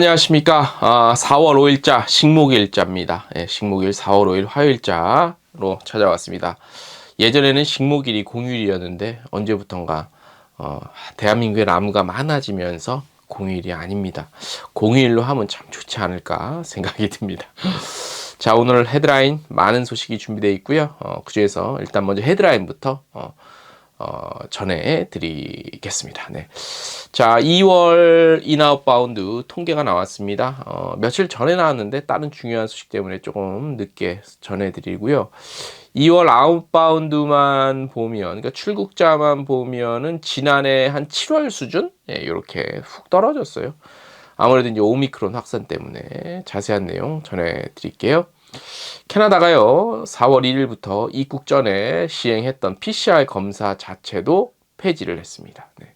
안녕하십니까. 4월 5일자 식목일자입니다. 식목일 4월 5일 화요일자로 찾아왔습니다. 예전에는 식목일이 공휴일이었는데 언제부턴가 대한민국의 나무가 많아지면서 공휴일이 아닙니다. 공휴일로 하면 참 좋지 않을까 생각이 듭니다. 자, 오늘 헤드라인 많은 소식이 준비되어 있고요. 그 중에서 일단 먼저 헤드라인부터 전해드리겠습니다. 네. 자, 2월 인아웃바운드 통계가 나왔습니다. 며칠 전에 나왔는데 다른 중요한 소식 때문에 조금 늦게 전해드리고요. 2월 아웃바운드만 보면, 그러니까 출국자만 보면은 지난해 한 7월 수준? 이렇게 훅 떨어졌어요. 아무래도 이제 오미크론 확산 때문에 자세한 내용 전해드릴게요. 캐나다가요, 4월 1일부터 입국 전에 시행했던 PCR 검사 자체도 폐지를 했습니다. 네.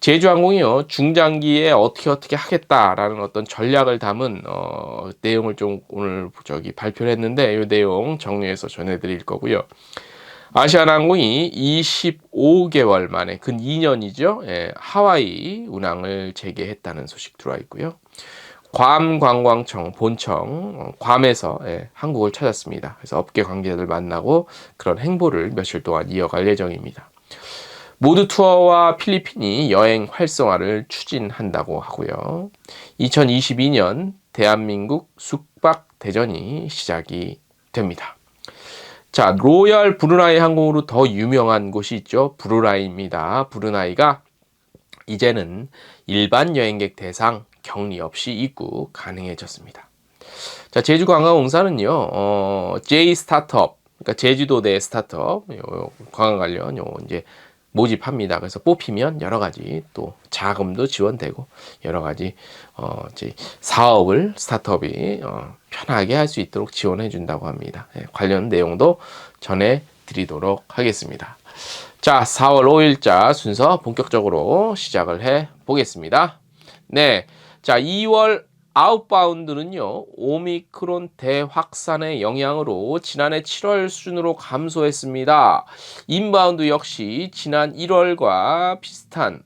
제주항공이요, 중장기에 어떻게 하겠다라는 어떤 전략을 담은 내용을 좀 오늘 발표를 했는데 이 내용 정리해서 전해드릴 거고요. 아시아나항공이 25개월 만에 근 2년이죠. 하와이 운항을 재개했다는 소식 들어와 있고요. 괌 관광청 본청 괌에서 한국을 찾았습니다. 그래서 업계 관계자들 만나고 그런 행보를 며칠 동안 이어갈 예정입니다. 모두 투어와 필리핀이 여행 활성화를 추진한다고 하고요. 2022년 대한민국 숙박 대전이 시작이 됩니다. 자, 로열 브루나이 항공으로 더 유명한 곳이 있죠. 브루나이입니다. 브루나이가 이제는 일반 여행객 대상 격리 없이 입국 가능해졌습니다. 자, 제주관광공사는요, J 스타트업, 그러니까 제주도 내 스타트업, 관광 관련 이제 모집합니다. 그래서 뽑히면 여러 가지 또 자금도 지원되고 여러 가지 사업을 스타트업이 편하게 할 수 있도록 지원해 준다고 합니다. 관련 내용도 전해드리도록 하겠습니다. 자, 4월 5일자 순서 본격적으로 시작을 해 보겠습니다. 네. 자, 2월 아웃바운드는요, 오미크론 대확산의 영향으로 지난해 7월 수준으로 감소했습니다. 인바운드 역시 지난 1월과 비슷한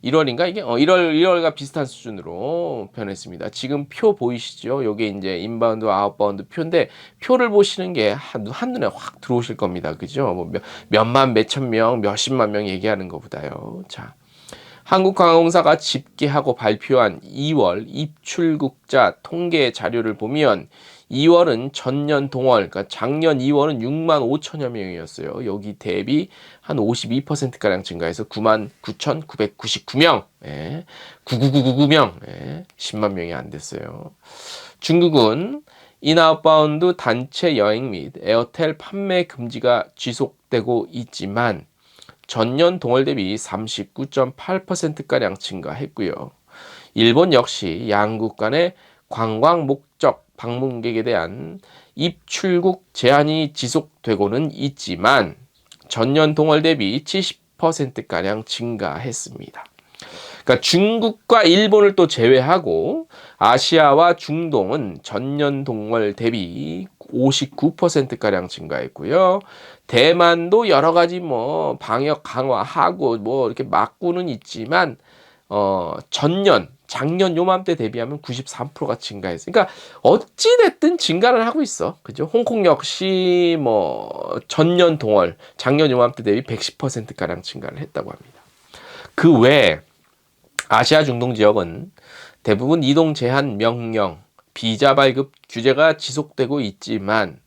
1월인가 이게 1월과 비슷한 수준으로 변했습니다. 지금 표 보이시죠? 요게 이제 인바운드 아웃바운드 표인데 표를 보시는 게 한눈에 확 들어오실 겁니다. 그죠? 뭐 몇만 몇천 명, 몇십만 명 얘기하는 것보다요. 자, 한국관광공사가 집계하고 발표한 2월 입출국자 통계 자료를 보면 2월은 전년 동월, 그러니까 작년 2월은 6만 5천여 명이었어요. 여기 대비 한 52%가량 증가해서 9만 9,999명, 99999명, 10만 명이 안 됐어요. 중국은 인아웃바운드 단체 여행 및 에어텔 판매 금지가 지속되고 있지만 전년 동월 대비 39.8%가량 증가했고요. 일본 역시 양국 간의 관광 목적 방문객에 대한 입출국 제한이 지속되고는 있지만 전년 동월 대비 70%가량 증가했습니다. 그러니까 중국과 일본을 또 제외하고 아시아와 중동은 전년 동월 대비 59%가량 증가했고요. 대만도 여러 가지 뭐 방역 강화하고 뭐 이렇게 막고는 있지만 작년 요맘때 대비하면 93%가 증가했어요. 그러니까 어찌 됐든 증가를 하고 있어. 그죠? 홍콩 역시 뭐 전년 동월, 작년 요맘때 대비 110%가량 증가를 했다고 합니다. 그 외에 아시아 중동 지역은 대부분 이동 제한 명령, 비자 발급 규제가 지속되고 있지만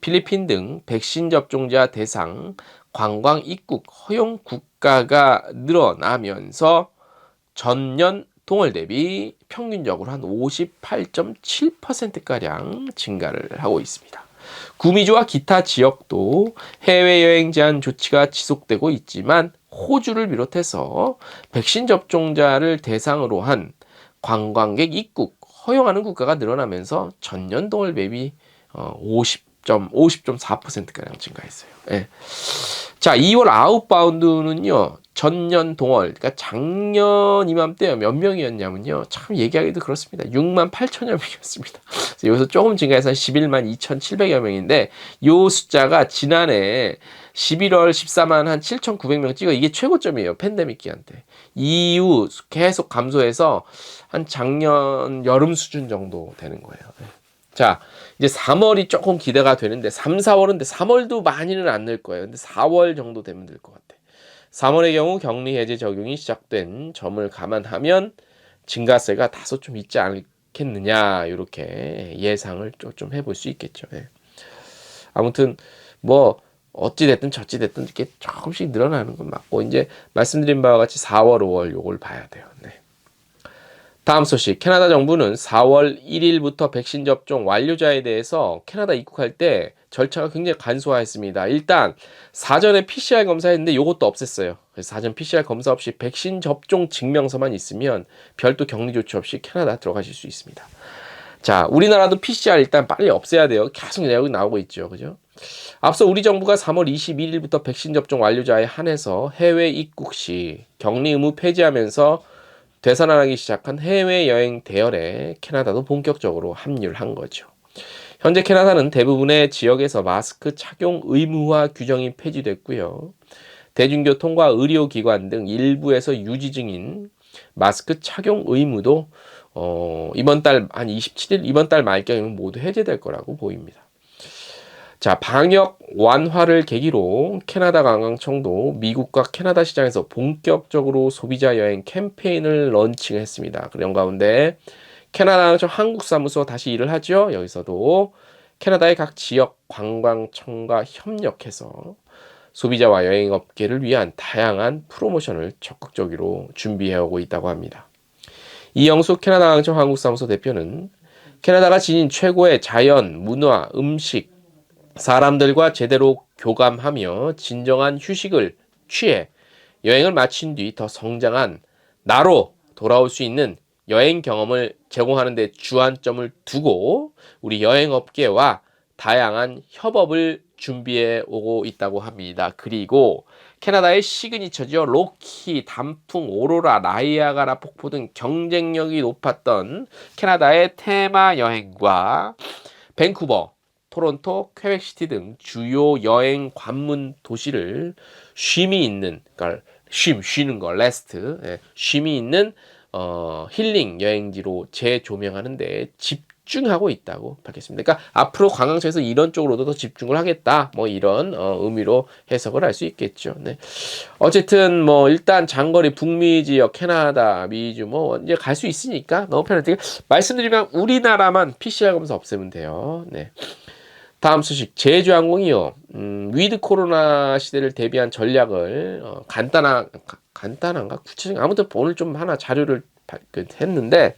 필리핀 등 백신 접종자 대상 관광 입국 허용 국가가 늘어나면서 전년 동월 대비 평균적으로 한 58.7%가량 증가를 하고 있습니다. 구미주와 기타 지역도 해외여행 제한 조치가 지속되고 있지만 호주를 비롯해서 백신 접종자를 대상으로 한 관광객 입국 허용하는 국가가 늘어나면서 전년 동월 대비 50.4%가량 증가했어요. 자, 2월 아웃바운드는요, 전년 동월, 그러니까 작년 이맘때 몇 명이었냐면요. 참 얘기하기도 그렇습니다. 6만 8천여 명이었습니다. 그래서 여기서 조금 증가해서 11만 2,700여 명인데 요 숫자가 지난해 11월 14만 한 7,900명 찍어 이게 최고점이에요. 팬데믹 기간 때. 이후 계속 감소해서 한 작년 여름 수준 정도 되는 거예요. 자, 이제 3월이 조금 기대가 되는데 3, 4월인데 3월도 많이는 안 늘 거예요. 근데 4월 정도 되면 될 것 같아. 3월의 경우 격리 해제 적용이 시작된 점을 감안하면 증가세가 다소 좀 있지 않겠느냐 이렇게 예상을 좀 해볼 수 있겠죠. 예. 아무튼 뭐 어찌 됐든 저찌 됐든 이렇게 조금씩 늘어나는 건 맞고 이제 말씀드린 바와 같이 4월, 5월 요걸 봐야 돼요. 네. 다음 소식. 캐나다 정부는 4월 1일부터 백신 접종 완료자에 대해서 캐나다 입국할 때 절차가 굉장히 간소화했습니다. 일단 사전에 PCR 검사했는데 이것도 없앴어요. 그래서 사전 PCR 검사 없이 백신 접종 증명서만 있으면 별도 격리 조치 없이 캐나다 들어가실 수 있습니다. 자, 우리나라도 PCR 일단 빨리 없애야 돼요. 계속 내용이 나오고 있죠. 그죠? 앞서 우리 정부가 3월 21일부터 백신 접종 완료자에 한해서 해외 입국 시 격리 의무 폐지하면서 되살아나기 시작한 해외여행 대열에 캐나다도 본격적으로 합류를 한 거죠. 현재 캐나다는 대부분의 지역에서 마스크 착용 의무화 규정이 폐지됐고요. 대중교통과 의료기관 등 일부에서 유지 중인 마스크 착용 의무도 이번 달 한 27일 이번 달 말경이면 모두 해제될 거라고 보입니다. 자, 방역 완화를 계기로 캐나다 관광청도 미국과 캐나다 시장에서 본격적으로 소비자 여행 캠페인을 런칭했습니다. 그런 가운데 캐나다 관광청 한국사무소 다시 일을 하죠. 여기서도 캐나다의 각 지역 관광청과 협력해서 소비자와 여행업계를 위한 다양한 프로모션을 적극적으로 준비해오고 있다고 합니다. 이영숙 캐나다 관광청 한국사무소 대표는 캐나다가 지닌 최고의 자연, 문화, 음식, 사람들과 제대로 교감하며 진정한 휴식을 취해 여행을 마친 뒤 더 성장한 나로 돌아올 수 있는 여행 경험을 제공하는 데 주안점을 두고 우리 여행업계와 다양한 협업을 준비해 오고 있다고 합니다. 그리고 캐나다의 시그니처죠. 로키, 단풍, 오로라, 나이아가라 폭포 등 경쟁력이 높았던 캐나다의 테마 여행과 밴쿠버, 토론토, 퀘벡시티 등 주요 여행 관문 도시를 쉼이 있는, 그러니까 쉬는 거, 레스트, 쉼이 있는 힐링 여행지로 재조명하는데 집중하고 있다고 밝혔습니다. 그러니까 앞으로 관광청에서 이런 쪽으로도 더 집중을 하겠다, 뭐 이런 의미로 해석을 할 수 있겠죠. 네. 어쨌든 뭐 일단 장거리 북미 지역, 캐나다, 미주 뭐 이제 갈 수 있으니까 너무 편하게 말씀드리면 우리나라만 PCR 검사 없애면 돼요. 네. 다음 소식. 제주항공이요. 위드 코로나 시대를 대비한 전략을 간단한가 구체적인 아무튼 오늘 좀 하나 자료를 발표했는데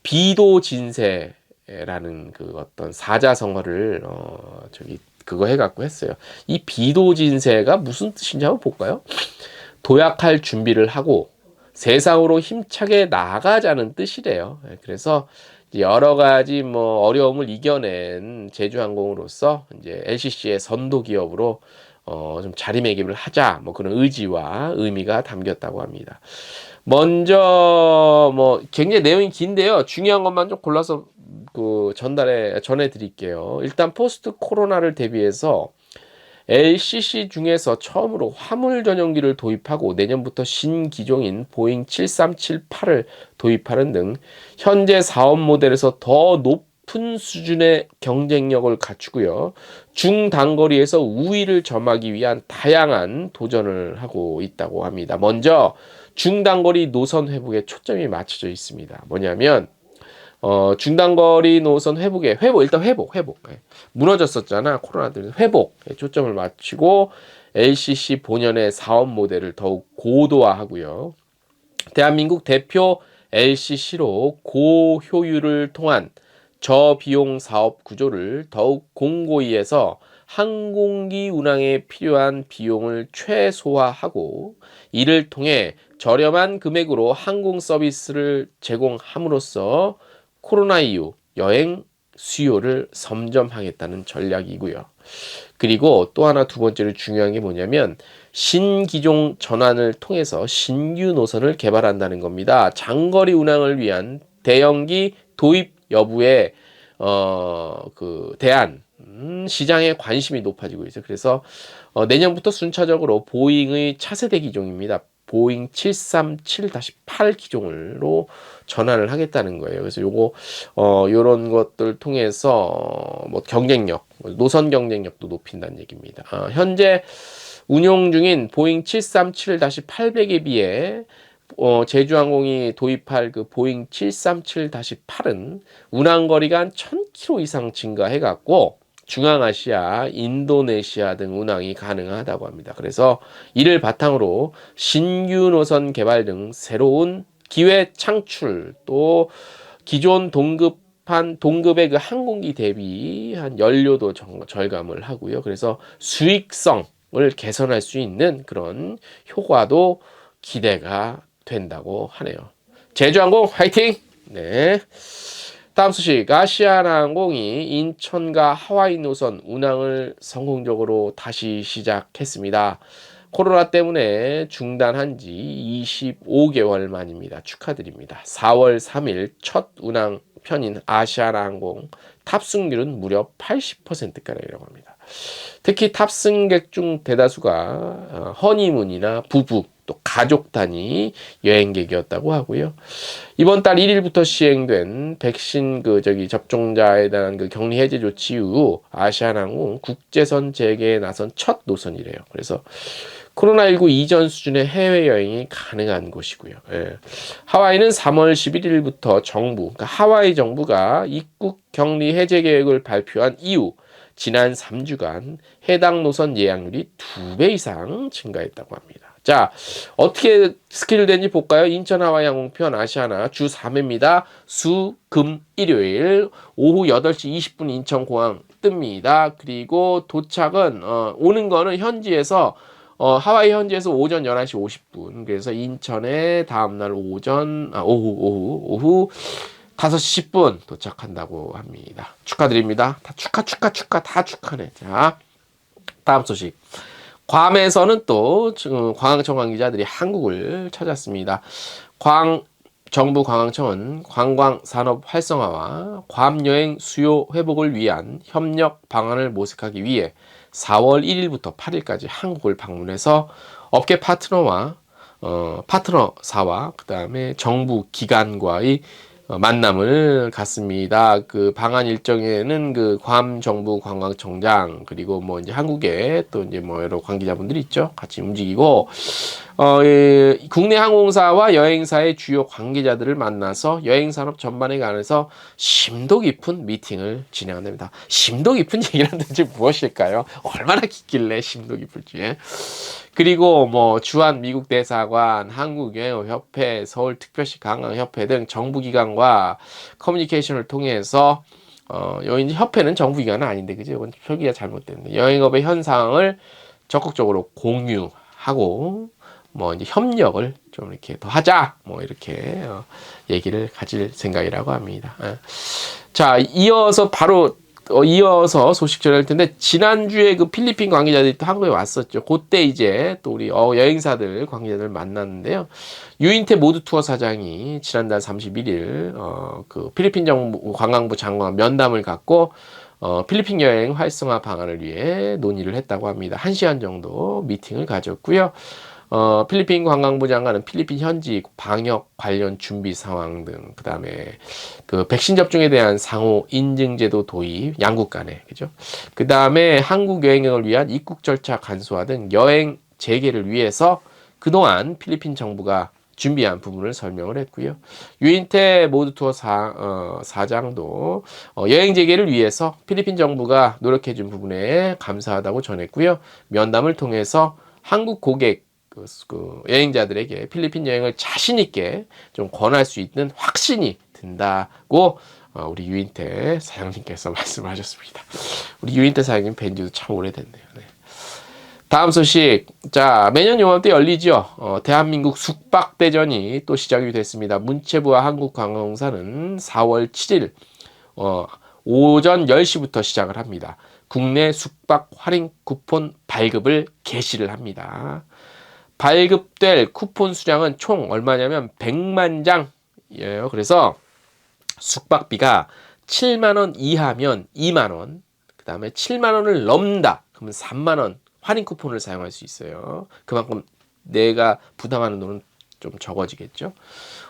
비도 진세라는 그 어떤 사자성어를 그거 해갖고 했어요. 이 비도 진세가 무슨 뜻인지 한번 볼까요? 도약할 준비를 하고 세상으로 힘차게 나가자는 뜻이래요. 그래서 여러 가지 뭐 어려움을 이겨낸 제주항공으로서 이제 LCC의 선도 기업으로 좀 자리매김을 하자, 뭐 그런 의지와 의미가 담겼다고 합니다. 먼저 뭐 굉장히 내용이 긴데요. 중요한 것만 좀 골라서 전해 드릴게요. 일단 포스트 코로나를 대비해서 LCC 중에서 처음으로 화물 전용기를 도입하고 내년부터 신기종인 보잉 7378을 도입하는 등 현재 사업 모델에서 더 높은 수준의 경쟁력을 갖추고요. 중단거리에서 우위를 점하기 위한 다양한 도전을 하고 있다고 합니다. 먼저 중단거리 노선 회복에 초점이 맞춰져 있습니다. 뭐냐면 중단거리 노선 일단 회복. 무너졌었잖아. 코로나 때문에 회복에 초점을 맞추고 LCC 본연의 사업 모델을 더욱 고도화하고요. 대한민국 대표 LCC로 고효율을 통한 저비용 사업 구조를 더욱 공고히 해서 항공기 운항에 필요한 비용을 최소화하고 이를 통해 저렴한 금액으로 항공 서비스를 제공함으로써 코로나 이후 여행 수요를 섬점하겠다는 전략이고요. 그리고 또 하나 두 번째로 중요한 게 뭐냐면 신기종 전환을 통해서 신규 노선을 개발한다는 겁니다. 장거리 운항을 위한 대형기 도입 여부에 대한 시장의 관심이 높아지고 있어요. 그래서 내년부터 순차적으로 보잉의 차세대 기종입니다. 보잉 737-8 기종으로 전환을 하겠다는 거예요. 그래서 요런 것들 통해서 뭐 경쟁력, 노선 경쟁력도 높인다는 얘기입니다. 현재 운용 중인 보잉 737-800에 비해 제주항공이 도입할 그 보잉 737-8은 운항거리가 한 1000km 이상 증가해갖고 중앙아시아, 인도네시아 등 운항이 가능하다고 합니다. 그래서 이를 바탕으로 신규 노선 개발 등 새로운 기회 창출, 또 기존 동급의 그 항공기 대비 한 연료도 절감을 하고요. 그래서 수익성을 개선할 수 있는 그런 효과도 기대가 된다고 하네요. 제주항공 화이팅! 네. 다음 소식, 아시아나항공이 인천과 하와이 노선 운항을 성공적으로 다시 시작했습니다. 코로나 때문에 중단한 지 25개월 만입니다. 축하드립니다. 4월 3일 첫 운항 편인 아시아나항공 탑승률은 무려 80%가량이라고 합니다. 특히 탑승객 중 대다수가 허니문이나 부부, 또 가족 단위 여행객이었다고 하고요. 이번 달 1일부터 시행된 백신 접종자에 대한 격리 해제 조치 이후 아시아나항공 국제선 재개에 나선 첫 노선이래요. 그래서 코로나19 이전 수준의 해외여행이 가능한 곳이고요. 예. 하와이는 3월 11일부터 그러니까 하와이 정부가 입국 격리 해제 계획을 발표한 이후 지난 3주간 해당 노선 예약률이 2배 이상 증가했다고 합니다. 자, 어떻게 스케줄 되는지 볼까요? 인천 하와이 항공편 아시아나 주 3회입니다. 수, 금, 일요일 오후 8시 20분 인천공항 뜹니다. 그리고 도착은 오는 거는 현지에서 하와이 현지에서 오전 11시 50분. 그래서 인천에 다음날 오후 5시 10분 도착한다고 합니다. 축하드립니다. 다 다 축하네. 자, 다음 소식. 괌에서는 또 관광청 관계자들이 한국을 찾았습니다. 정부 관광청은 관광 산업 활성화와 괌 여행 수요 회복을 위한 협력 방안을 모색하기 위해 4월 1일부터 8일까지 한국을 방문해서 업계 파트너사와 그다음에 정부 기관과의 만남을 갖습니다. 그 방한 일정에는 괌 정부 관광청장 그리고 뭐 이제 한국에 또 이제 뭐 여러 관계자분들이 있죠. 같이 움직이고 국내 항공사와 여행사의 주요 관계자들을 만나서 여행 산업 전반에 관해서 심도 깊은 미팅을 진행한답니다. 심도 깊은 얘기란 도대체 무엇일까요? 얼마나 깊길래 심도 깊을지. 그리고 뭐 주한 미국 대사관, 한국여행협회, 서울특별시 관광협회 등 정부기관과 커뮤니케이션을 통해서 여기 협회는 정부기관은 아닌데 그죠? 이건 표기가 잘못됐네. 여행업의 현상을 적극적으로 공유하고 뭐 이제 협력을 좀 이렇게 더 하자 뭐 이렇게 얘기를 가질 생각이라고 합니다. 자, 이어서 소식 전할 텐데 지난주에 필리핀 관계자들이 또 한국에 왔었죠. 그때 이제 또 우리 여행사들 관계자들 만났는데요. 유인태 모드 투어 사장이 지난달 31일 필리핀 정부 관광부 장관 면담을 갖고 필리핀 여행 활성화 방안을 위해 논의를 했다고 합니다. 1시간 정도 미팅을 가졌고요. 필리핀 관광부 장관은 필리핀 현지 방역 관련 준비 상황 등, 그 다음에 백신 접종에 대한 상호 인증제도 도입, 양국 간에, 그죠? 그 다음에 한국 여행을 위한 입국 절차 간소화 등 여행 재개를 위해서 그동안 필리핀 정부가 준비한 부분을 설명을 했고요. 유인태 모드투어 사장도 여행 재개를 위해서 필리핀 정부가 노력해준 부분에 감사하다고 전했고요. 면담을 통해서 한국 고객 여행자들에게 필리핀 여행을 자신 있게 좀 권할 수 있는 확신이 든다고 우리 유인태 사장님께서 말씀하셨습니다. 우리 유인태 사장님 뵌 지도 참 오래됐네요. 네. 다음 소식. 자, 매년 요맘때 열리죠. 대한민국 숙박대전이 또 시작이 됐습니다. 문체부와 한국관광공사는 4월 7일 오전 10시부터 시작을 합니다. 국내 숙박 할인 쿠폰 발급을 개시를 합니다. 발급될 쿠폰 수량은 총 얼마냐면 100만 장이에요. 그래서 숙박비가 7만 원 이하면 2만 원, 그 다음에 7만 원을 넘는다 그러면 3만 원 할인 쿠폰을 사용할 수 있어요. 그만큼 내가 부담하는 돈은 좀 적어지겠죠.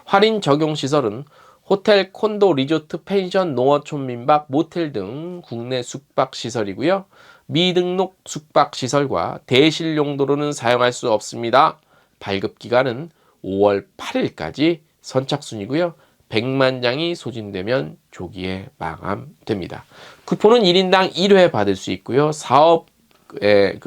할인 적용 시설은 호텔, 콘도, 리조트, 펜션, 농어촌, 민박, 모텔 등 국내 숙박 시설이고요. 미등록 숙박 시설과 대실 용도로는 사용할 수 없습니다. 발급 기간은 5월 8일까지 선착순이고요. 100만 장이 소진되면 조기에 마감됩니다. 쿠폰은 1인당 1회 받을 수 있고요. 사업에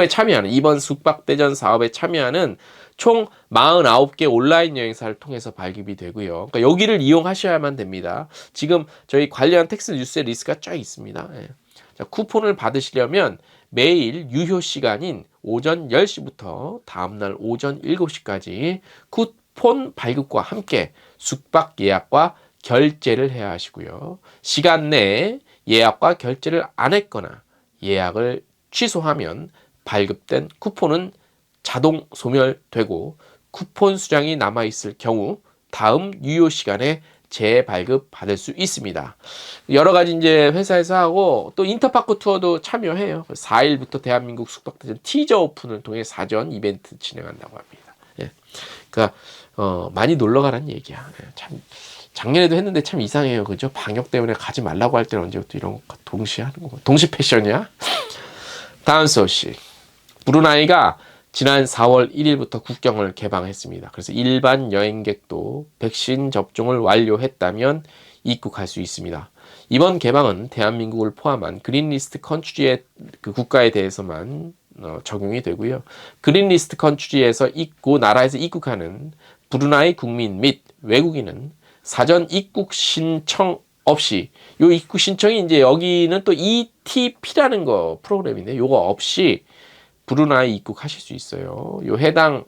참여하는, 이번 숙박대전 사업에 참여하는 총 49개 온라인 여행사를 통해서 발급이 되고요. 그러니까 여기를 이용하셔야만 됩니다. 지금 저희 관련 텍스 뉴스에 리스트가 쫙 있습니다. 예. 자, 쿠폰을 받으시려면 매일 유효 시간인 오전 10시부터 다음날 오전 7시까지 쿠폰 발급과 함께 숙박 예약과 결제를 해야 하시고요. 시간 내에 예약과 결제를 안 했거나 예약을 취소하면 발급된 쿠폰은 자동 소멸되고 쿠폰 수량이 남아있을 경우 다음 유효 시간에 재발급 받을 수 있습니다. 여러 가지 이제 회사에서 하고 또 인터파크 투어도 참여해요. 4일부터 대한민국 숙박대전 티저 오픈을 통해 사전 이벤트 진행한다고 합니다. 예. 그러니까 많이 놀러 가라는 얘기야. 예. 참 작년에도 했는데 참 이상해요. 그죠? 방역 때문에 가지 말라고 할 때는 언제부터 이런 거 동시에 하는 거. 동시 패션이야? 다음 소식. 브루나이가 지난 4월 1일부터 국경을 개방했습니다. 그래서 일반 여행객도 백신 접종을 완료했다면 입국할 수 있습니다. 이번 개방은 대한민국을 포함한 그린리스트 컨트리의 그 국가에 대해서만 적용이 되고요. 그린리스트 컨트리에서 나라에서 입국하는 브루나이 국민 및 외국인은 사전 입국 신청 없이, 요 입국 신청이 이제 여기는 또 ETP라는 거 프로그램인데 요거 없이 브루나이 입국하실 수 있어요. 요 해당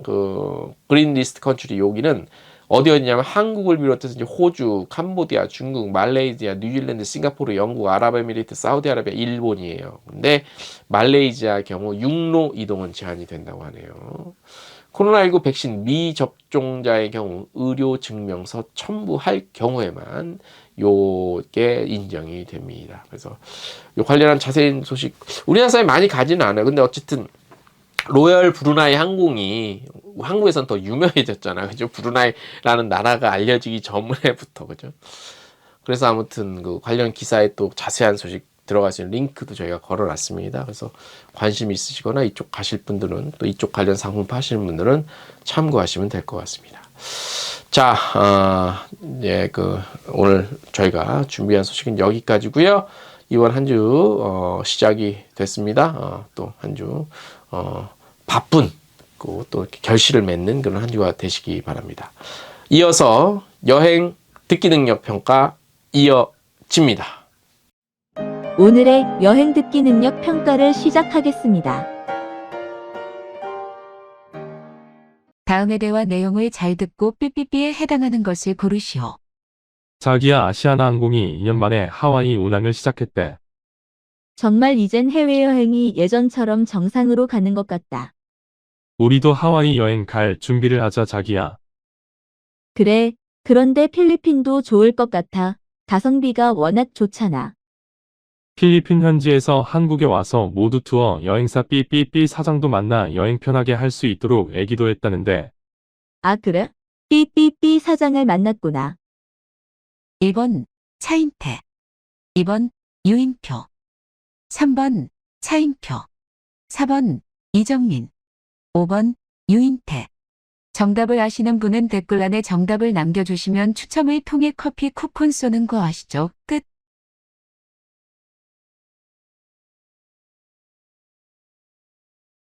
그린리스트 컨트리 여기는 어디였냐면 한국을 비롯해서 이제 호주, 캄보디아, 중국, 말레이시아, 뉴질랜드, 싱가포르, 영국, 아랍에미리트, 사우디아라비아, 일본이에요. 근데 말레이시아 경우 육로 이동은 제한이 된다고 하네요. 코로나19 백신 미접종자의 경우 의료 증명서 첨부할 경우에만 요게 인정이 됩니다. 그래서 요 관련한 자세한 소식 우리나라 사람이 많이 가지는 않아요. 근데 어쨌든 로열 브루나이 항공이 한국에선 더 유명해졌잖아. 그죠? 브루나이라는 나라가 알려지기 전부터, 그죠? 그래서 아무튼 그 관련 기사에 또 자세한 소식 들어갈 수 있는 링크도 저희가 걸어놨습니다. 그래서 관심 있으시거나 이쪽 가실 분들은 또 이쪽 관련 상품 파시는 분들은 참고하시면 될 것 같습니다. 자, 예, 오늘 저희가 준비한 소식은 여기까지고요. 이번 한 주 시작이 됐습니다. 또 한 주 바쁜 또 이렇게 결실을 맺는 그런 한 주가 되시기 바랍니다. 이어서 여행 듣기 능력 평가 이어집니다. 오늘의 여행 듣기 능력 평가를 시작하겠습니다. 다음의 대화 내용을 잘 듣고 삐삐삐에 해당하는 것을 고르시오. 자기야, 아시아나항공이 2년 만에 하와이 운항을 시작했대. 정말 이젠 해외여행이 예전처럼 정상으로 가는 것 같다. 우리도 하와이 여행 갈 준비를 하자, 자기야. 그래, 그런데 필리핀도 좋을 것 같아. 가성비가 워낙 좋잖아. 필리핀 현지에서 한국에 와서 모두 투어 여행사 삐삐삐 사장도 만나 여행 편하게 할 수 있도록 애기도 했다는데. 아, 그래? 삐삐삐 사장을 만났구나. 1번 차인태, 2번 유인표, 3번 차인표, 4번 이정민, 5번 유인태. 정답을 아시는 분은 댓글란에 정답을 남겨주시면 추첨을 통해 커피 쿠폰 쏘는 거 아시죠? 끝.